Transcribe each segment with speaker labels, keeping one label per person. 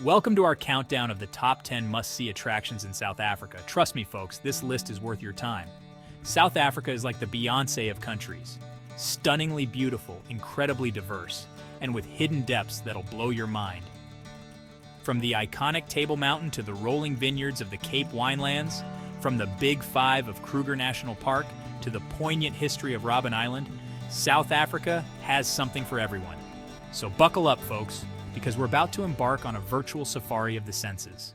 Speaker 1: Welcome to our countdown of the top 10 must-see attractions in South Africa. Trust me, folks, this list is worth your time. South Africa is like the Beyoncé of countries. Stunningly beautiful, incredibly diverse, and with hidden depths that'll blow your mind. From the iconic Table Mountain to the rolling vineyards of the Cape Winelands, from the Big Five of Kruger National Park to the poignant history of Robben Island, South Africa has something for everyone. So buckle up, folks, because we're about to embark on a virtual safari of the senses.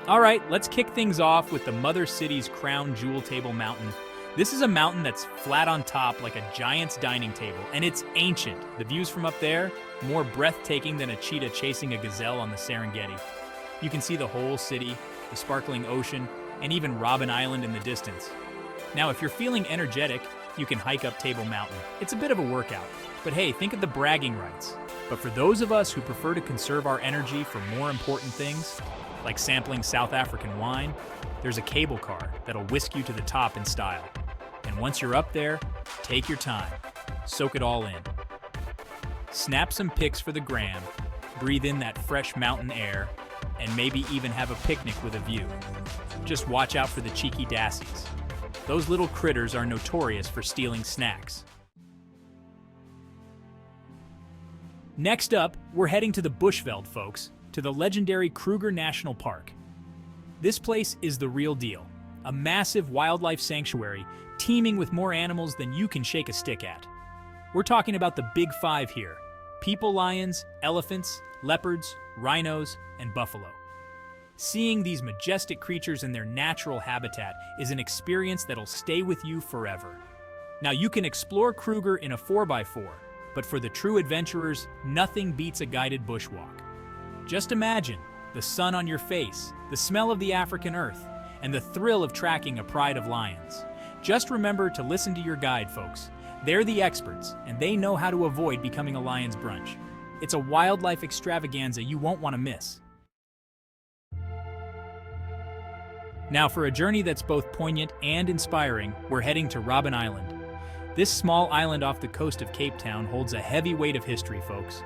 Speaker 1: All right, let's kick things off with the Mother City's crown jewel Table Mountain. This is a mountain that's flat on top like a giant's dining table, and it's ancient. The views from up there, more breathtaking than a cheetah chasing a gazelle on the Serengeti. You can see the whole city, the sparkling ocean, and even Robben Island in the distance. Now, if you're feeling energetic, you can hike up Table Mountain. It's a bit of a workout, but hey, think of the bragging rights. But for those of us who prefer to conserve our energy for more important things, like sampling South African wine, there's a cable car that'll whisk you to the top in style. And once you're up there, take your time. Soak it all in. Snap some pics for the gram, breathe in that fresh mountain air, and maybe even have a picnic with a view. Just watch out for the cheeky dassies. Those little critters are notorious for stealing snacks. Next up, we're heading to the Bushveld, folks, to the legendary Kruger National Park. This place is the real deal, a massive wildlife sanctuary teeming with more animals than you can shake a stick at. We're talking about the Big Five here: people lions, elephants, leopards, rhinos, and buffalo. Seeing these majestic creatures in their natural habitat is an experience that'll stay with you forever. Now, you can explore Kruger in a 4x4, but for the true adventurers, nothing beats a guided bushwalk. Just imagine the sun on your face, the smell of the African earth, and the thrill of tracking a pride of lions. Just remember to listen to your guide, folks. They're the experts, and they know how to avoid becoming a lion's brunch. It's a wildlife extravaganza you won't want to miss. Now, for a journey that's both poignant and inspiring, we're heading to Robben Island. This small island off the coast of Cape Town holds a heavy weight of history, folks.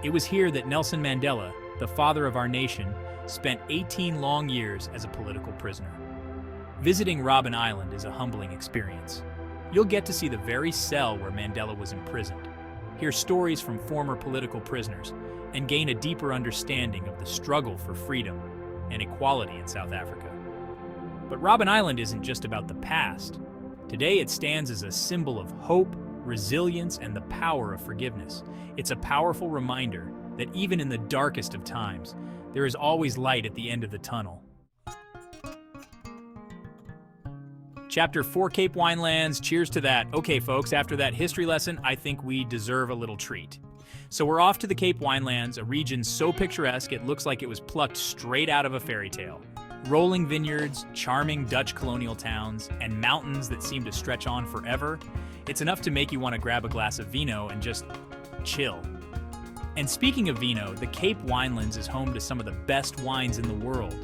Speaker 1: It was here that Nelson Mandela, the father of our nation, spent 18 long years as a political prisoner. Visiting Robben Island is a humbling experience. You'll get to see the very cell where Mandela was imprisoned, hear stories from former political prisoners, and gain a deeper understanding of the struggle for freedom and equality in South Africa. But Robben Island isn't just about the past. Today it stands as a symbol of hope, resilience, and the power of forgiveness. It's a powerful reminder that even in the darkest of times, there is always light at the end of the tunnel. Chapter 4, Cape Winelands, cheers to that. Okay, folks, after that history lesson, I think we deserve a little treat. So we're off to the Cape Winelands, a region so picturesque it looks like it was plucked straight out of a fairy tale. Rolling vineyards, charming Dutch colonial towns, and mountains that seem to stretch on forever. It's enough to make you want to grab a glass of vino and just chill. And speaking of vino, the Cape Winelands is home to some of the best wines in the world.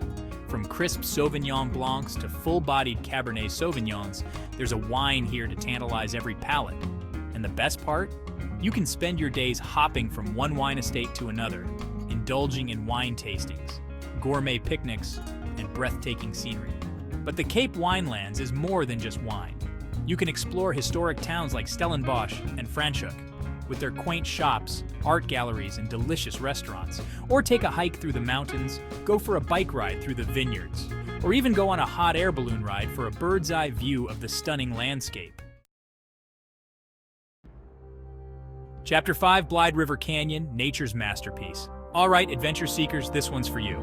Speaker 1: From crisp Sauvignon Blancs to full-bodied Cabernet Sauvignons, there's a wine here to tantalize every palate. And the best part? You can spend your days hopping from one wine estate to another, indulging in wine tastings, gourmet picnics, and breathtaking scenery. But the Cape Winelands is more than just wine. You can explore historic towns like Stellenbosch and Franschhoek, with their quaint shops, art galleries, and delicious restaurants. Or take a hike through the mountains, go for a bike ride through the vineyards, or even go on a hot air balloon ride for a bird's eye view of the stunning landscape. Chapter 5, Blyde River Canyon, nature's masterpiece. All right, adventure seekers, this one's for you.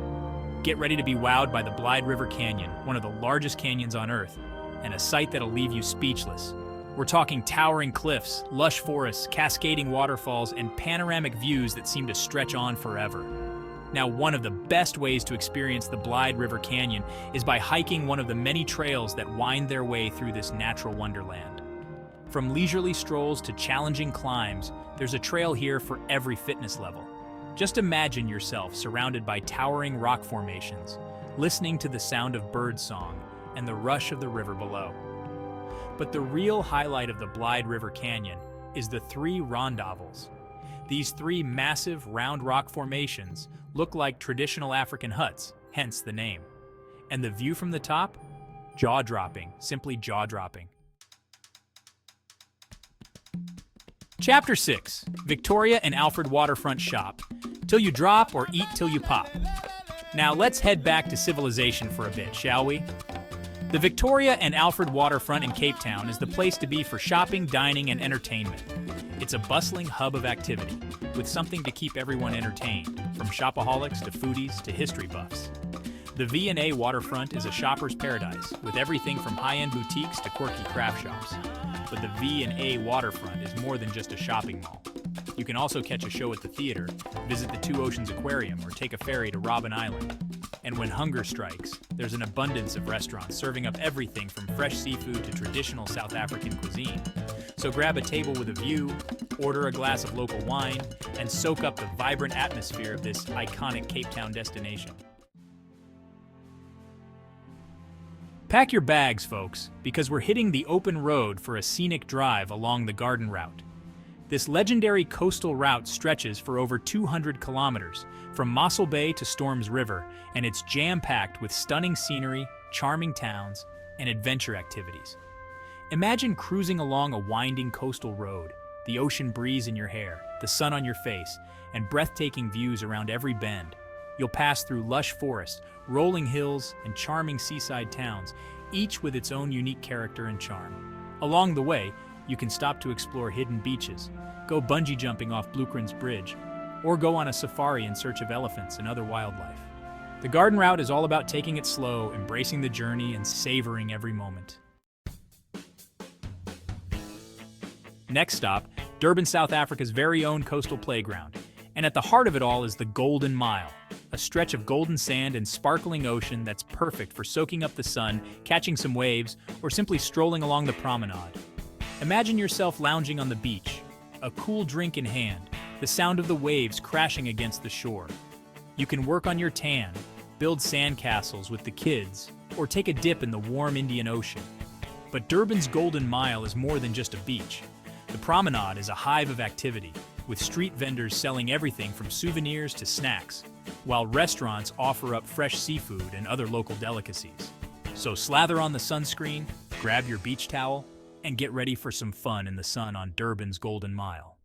Speaker 1: Get ready to be wowed by the Blyde River Canyon, one of the largest canyons on Earth, and a sight that'll leave you speechless. We're talking towering cliffs, lush forests, cascading waterfalls, and panoramic views that seem to stretch on forever. Now, one of the best ways to experience the Blyde River Canyon is by hiking one of the many trails that wind their way through this natural wonderland. From leisurely strolls to challenging climbs, there's a trail here for every fitness level. Just imagine yourself surrounded by towering rock formations, listening to the sound of birdsong and the rush of the river below. But the real highlight of the Blyde River Canyon is the 3 rondavels. These three massive round rock formations look like traditional African huts, hence the name. And the view from the top? Jaw-dropping, simply jaw-dropping. Chapter 6, Victoria and Alfred Waterfront Shop. Till you drop or eat till you pop. Now let's head back to civilization for a bit, shall we? The Victoria and Alfred Waterfront in Cape Town is the place to be for shopping, dining, and entertainment. It's a bustling hub of activity, with something to keep everyone entertained, from shopaholics to foodies to history buffs. The V&A Waterfront is a shopper's paradise, with everything from high-end boutiques to quirky craft shops. But the V&A Waterfront is more than just a shopping mall. You can also catch a show at the theater, visit the Two Oceans Aquarium, or take a ferry to Robben Island. And when hunger strikes, there's an abundance of restaurants serving up everything from fresh seafood to traditional South African cuisine. So grab a table with a view, order a glass of local wine, and soak up the vibrant atmosphere of this iconic Cape Town destination. Pack your bags, folks, because we're hitting the open road for a scenic drive along the Garden Route. This legendary coastal route stretches for over 200 kilometers, from Mossel Bay to Storms River, and it's jam-packed with stunning scenery, charming towns, and adventure activities. Imagine cruising along a winding coastal road, the ocean breeze in your hair, the sun on your face, and breathtaking views around every bend. You'll pass through lush forests, rolling hills, and charming seaside towns, each with its own unique character and charm. Along the way, you can stop to explore hidden beaches, go bungee jumping off Bluekrans Bridge, or go on a safari in search of elephants and other wildlife. The Garden Route is all about taking it slow, embracing the journey, and savoring every moment. Next stop, Durban, South Africa's very own coastal playground. And at the heart of it all is the Golden Mile, a stretch of golden sand and sparkling ocean that's perfect for soaking up the sun, catching some waves, or simply strolling along the promenade. Imagine yourself lounging on the beach, a cool drink in hand, the sound of the waves crashing against the shore. You can work on your tan, build sandcastles with the kids, or take a dip in the warm Indian Ocean. But Durban's Golden Mile is more than just a beach. The promenade is a hive of activity, with street vendors selling everything from souvenirs to snacks, while restaurants offer up fresh seafood and other local delicacies. So slather on the sunscreen, grab your beach towel, and get ready for some fun in the sun on Durban's Golden Mile.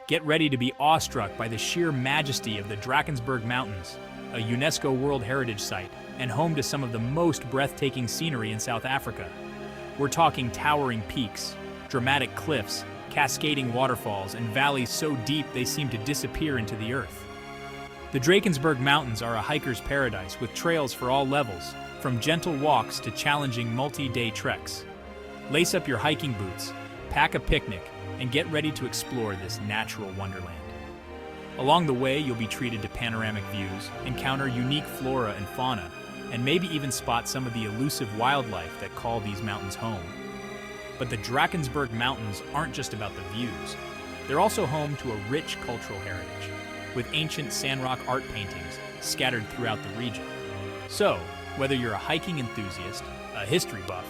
Speaker 1: Get ready to be awestruck by the sheer majesty of the Drakensberg Mountains, a UNESCO World Heritage Site and home to some of the most breathtaking scenery in South Africa. We're talking towering peaks, dramatic cliffs, cascading waterfalls, and valleys so deep they seem to disappear into the earth. The Drakensberg Mountains are a hiker's paradise with trails for all levels, from gentle walks to challenging multi-day treks. Lace up your hiking boots, pack a picnic, and get ready to explore this natural wonderland. Along the way, you'll be treated to panoramic views, encounter unique flora and fauna, and maybe even spot some of the elusive wildlife that call these mountains home. But the Drakensberg Mountains aren't just about the views. They're also home to a rich cultural heritage, with ancient sandrock art paintings scattered throughout the region. So, whether you're a hiking enthusiast, a history buff,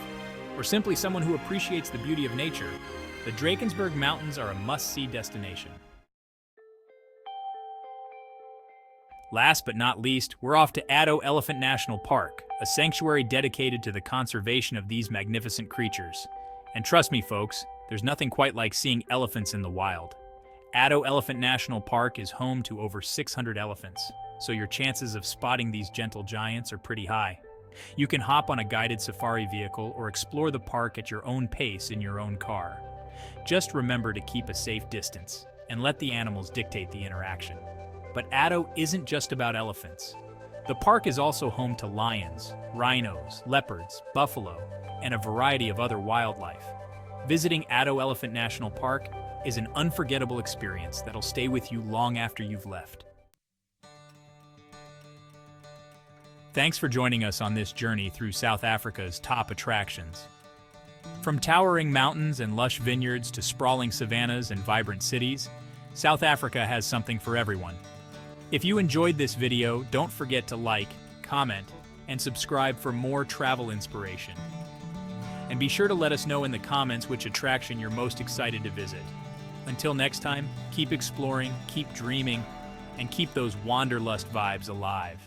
Speaker 1: or simply someone who appreciates the beauty of nature, the Drakensberg Mountains are a must-see destination. Last but not least, we're off to Addo Elephant National Park, a sanctuary dedicated to the conservation of these magnificent creatures. And trust me, folks, there's nothing quite like seeing elephants in the wild. Addo Elephant National Park is home to over 600 elephants, so your chances of spotting these gentle giants are pretty high. You can hop on a guided safari vehicle or explore the park at your own pace in your own car. Just remember to keep a safe distance and let the animals dictate the interaction. But Addo isn't just about elephants. The park is also home to lions, rhinos, leopards, buffalo, and a variety of other wildlife. Visiting Addo Elephant National Park is an unforgettable experience that'll stay with you long after you've left. Thanks for joining us on this journey through South Africa's top attractions. From towering mountains and lush vineyards to sprawling savannas and vibrant cities, South Africa has something for everyone. If you enjoyed this video, don't forget to like, comment, and subscribe for more travel inspiration. And be sure to let us know in the comments which attraction you're most excited to visit. Until next time, keep exploring, keep dreaming, and keep those wanderlust vibes alive.